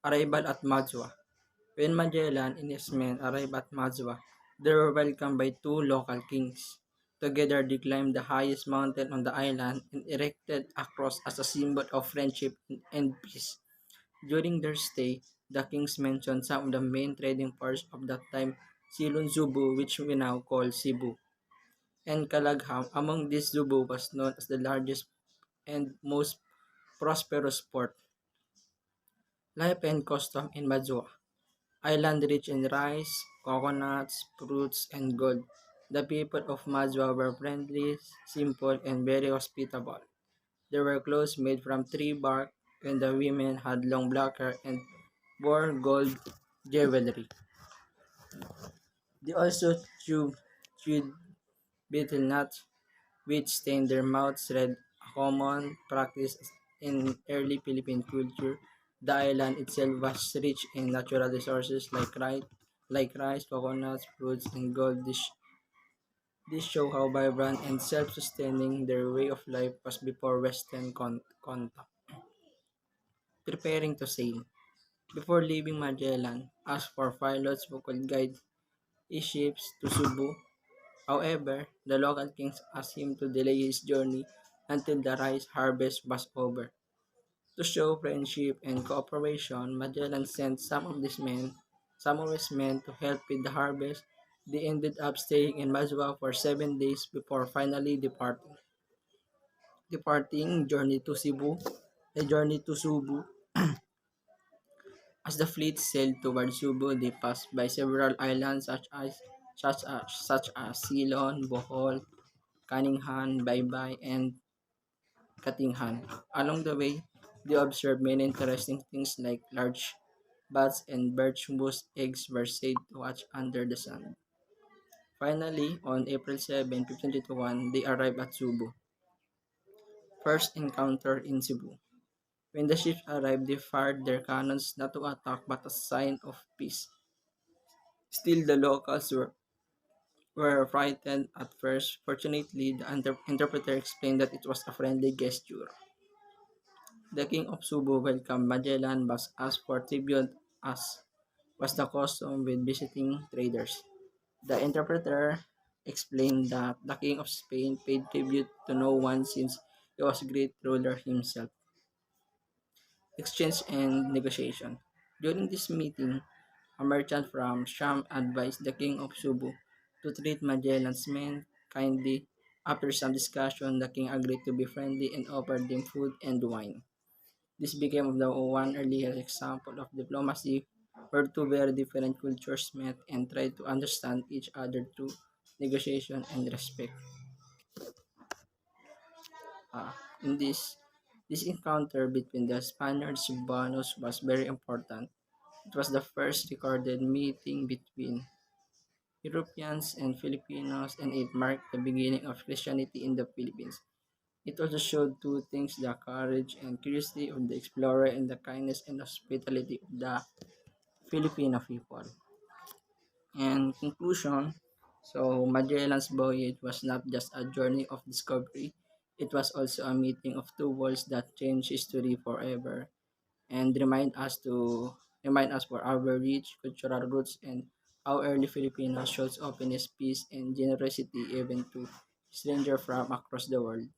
Arrival at Mazwa. When Magellan and his men arrived at Mazwa, they were welcomed by two local kings. Together they climbed the highest mountain on the island and erected a cross as a symbol of friendship and peace. During their stay, the kings mentioned some of the main trading ports of that time, Silon Zubu, which we now call Cebu, and Calagham. Among these, Zubu was known as the largest and most prosperous port. Life and custom in Mazwa. Island rich in rice, coconuts, fruits, and gold. The people of Mazwa were friendly, simple, and very hospitable. There were clothes made from tree bark, and the women had long black hair and wore gold jewelry. They also chewed betel nuts, which stained their mouths red, a common practice in early Philippine culture. The island itself was rich in natural resources like rice, coconuts, fruits, and gold. This show how vibrant and self-sustaining their way of life was before Western contact. Preparing to sail. Before leaving Magellan, asked for pilots who could guide his ships to Cebu. However, the local kings asked him to delay his journey until the rice harvest was over. To show friendship and cooperation, Magellan sent some of his men to help with the harvest. They ended up staying in Mazwa for 7 days before finally departing journey to Cebu. As the fleet sailed toward Cebu, they passed by several islands such as Ceylon, Bohol, Cunningham, Baybay, and Katinghan. Along the way, they observed many interesting things like large bats and birch moose eggs were said to hatch under the sun. Finally, on April 7, 1521, they arrived at Cebu. First encounter in Cebu. When the ships arrived, they fired their cannons not to attack but as a sign of peace. Still, the locals were frightened at first. Fortunately, the interpreter explained that it was a friendly gesture. The king of Cebu welcomed Magellan but asked for tribute as was the custom with visiting traders. The interpreter explained that the king of Spain paid tribute to no one since he was a great ruler himself. Exchange and negotiation. During this meeting, a merchant from Sham advised the king of Cebu to treat Magellan's men kindly. After some discussion, the king agreed to be friendly and offered them food and wine. This became the one earliest example of diplomacy where two very different cultures met and tried to understand each other through negotiation and respect. In this encounter between the Spaniards and Cebuanos was very important. It was the first recorded meeting between Europeans and Filipinos, and it marked the beginning of Christianity in the Philippines. It also showed two things: the courage and curiosity of the explorer and the kindness and hospitality of the Filipino people. And conclusion, so Magellan's voyage was not just a journey of discovery, it was also a meeting of two worlds that changed history forever and remind us for our rich cultural roots and how early Filipinos shows openness, peace, and generosity even to strangers from across the world.